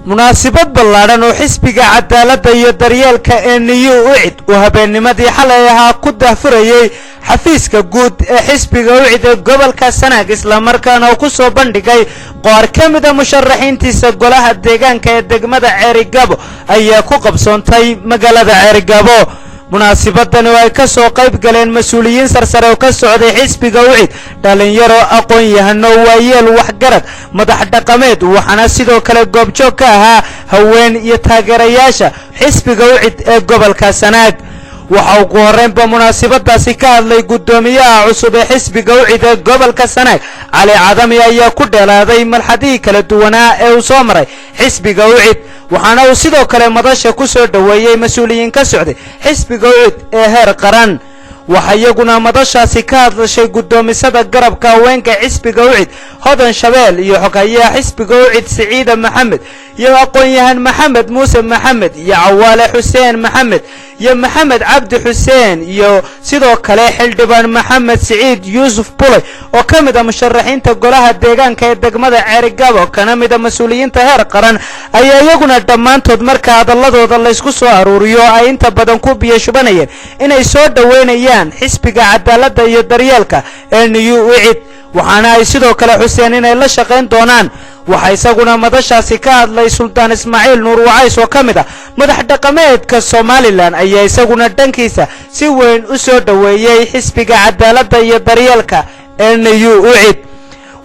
munaasabad ballaaran oo xisbiga cadaaladda iyo daryeelka ee NU UCID oo habeennimadii xalay ahaa ku daahfurayay xafiiska guud ee xisbiga UCID ee gobolka Sanaag isla markaana ku soo bandhigay qaar ka mid ah musharaxiintiisa golaha deegaanka ee degmada Ceerigabo ayaa ku qabsoontay magaalada Ceerigabo munaasabaddan oo ay ka soo qayb galeen mas'uuliyiin sarsare oo ka socday xisbiga UCID dhalinyaro aqoon-yahano waayeel waxgarad madax dhaqameed waxaana sidoo kale goobjoog ka ahaa haween iyo taageerayaasha xisbiga UCID ee gobolka Sanaag waxa ugu horreynba munaasabadaasi ka hadlay gudoomiyaha cusub ee xisbiga UCID ee gobolka Sanaag Cali Cadami ayaa ku dheelaaday marxadii kala duwanaa ee uu soo maray xisbiga UCID waxaana uu sidoo kale madasha ku soo dhaweeyay mas'uuliyiin ka socday xisbiga UCID ee heer qaran waxa iyaguna madashaasi ka hadlashay gudoomisada garabka haweenka xisbiga UCID Hodan Shabeel iyo xogayaha xisbiga UCID Saciida Maxamed iyo aqoon-yahan Maxamed Muuse Maxamed iyo Cawaale Xuseen Maxamed iyo Maxamed Cabdi Xuseen iyo sidoo kale xildhibaan Maxamed Saciid Yuusuf Bulay oo ka mid ah musharaxiinta golaha deegaanka ee degmada Ceerigabo kana mid ah mas'uuliyiinta heer qaran ayaa iyaguna dhammaantood marka hadalladooda la isku soo aruuriyo ay inta badan ku biyashubanayeen inay soo dhaweynayaan xisbiga cadaaladda iyo daryeelka ee NU UCID waxaana ay sidoo kale xuseen inay la shaqeyn doonaan waxa isaguna madashaasi ka hadlay Sultaan Ismaaciil Nuur Wacays oo ka mid ah madax dhaqameedka Soomaaliland ayaa isaguna dhankiisa si weyn u soo dhaweeyay xisbiga cadaaladda iyo daryeelka ee NU UCID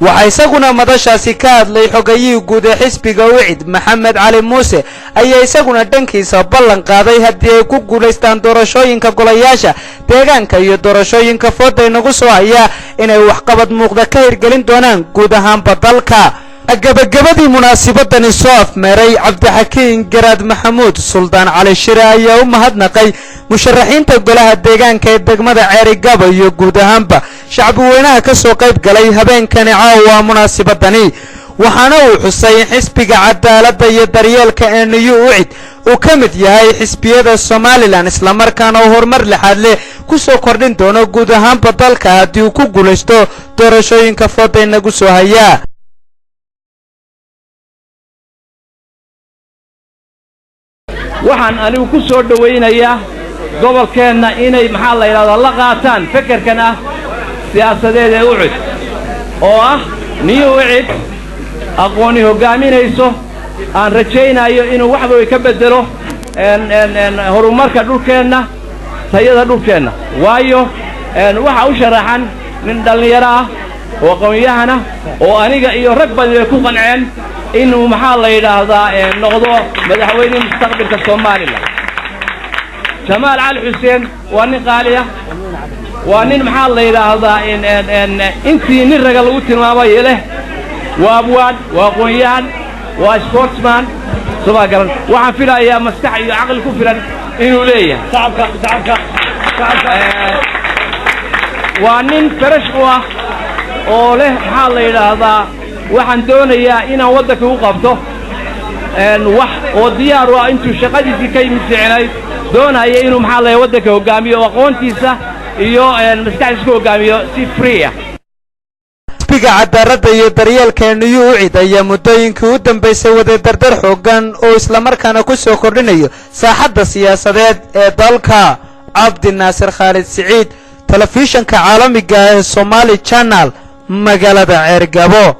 waxa isaguna madashaasi ka hadlay xogayihii guud ee xisbiga UCID Maxamed Cali Muuse ayaa isaguna dhankiisa ballan qaaday haddii ay ku guuleystaan doorashooyinka golayaasha deegaanka iyo doorashooyinka fooda inagu soo haya inay waxqabad muuqda ka hirgelin doonaan guud ahaanba dalka gabagabadii munaasabadani soo afmeeray Cabdixakiin Garaad Maxamuud Suldaan Cali Shire ayaa u mahadnaqay musharaxiinta golaha deegaanka ee degmada Ceerigabo iyo guud ahaanba shacbi weynaha ka soo qayb galay habeenkani caawa munaasabadani waxaana uu xusay xisbiga cadaaladda iyo daryeelka ee NU UCID uu ka mid yahay xisbiyada Soomaaliland isla markaana horumar lixaad leh ku soo kordhin doono guud ahaanba dalka haddii uu ku guuleysto doorashooyinka fooda inagu soo haya waxaan anigu ku soo dhaweynayaa gobolkeenna inay maxaa la yiraahdaa la qaataan fikirkan ah siyaasadeed ee UCID oo ah NU UCID aqooni hogaaminayso aan rajaynayo inuu wax weyn ka bedelo horumarka dhulkeenna tayada dhulkeenna waayo waxa u sharaxan nin dhalinyaro ah oo aqoon-yahana oo aniga iyo rag badan ay ku qanceen inuu maxaa la yiraahdaa noqdo madaxweyne mustaqbalka Soomaaliland Jamaal Cali Xuseen waa nin qaali ah waa nin maxaa la yiraahdaa intii nin raga lagu tilmaamay leh waa abwaad waa aqoon-yahan waa sportsman sabaa garan waxaan filayaa maskax iyo aqal ku filan inuu leeyahay shacabka waa nin farash ah oo leh maxaa la yiraahdaa waxaan doonayaa inaan waddanka u qabto wax oo diyaar u ah intuu shaqadiisii ka yimid fiicnay doonaya inuu maxaa la waddanka hogaamiyo aqoontiisa iyo maskaxdiisa ku hogaamiyo si free ah xisbiga cadaaladda iyo daryeelka ee NU UCID ayaa muddooyinkii u dambeysay waday dardar xoogan oo isla markaana ku soo kordhinayo saaxadda siyaasadeed ee dalka Cabdi Naasir Khalid Saciid telefishanka caalamiga ee Somali Channel magaalada Ceerigabo.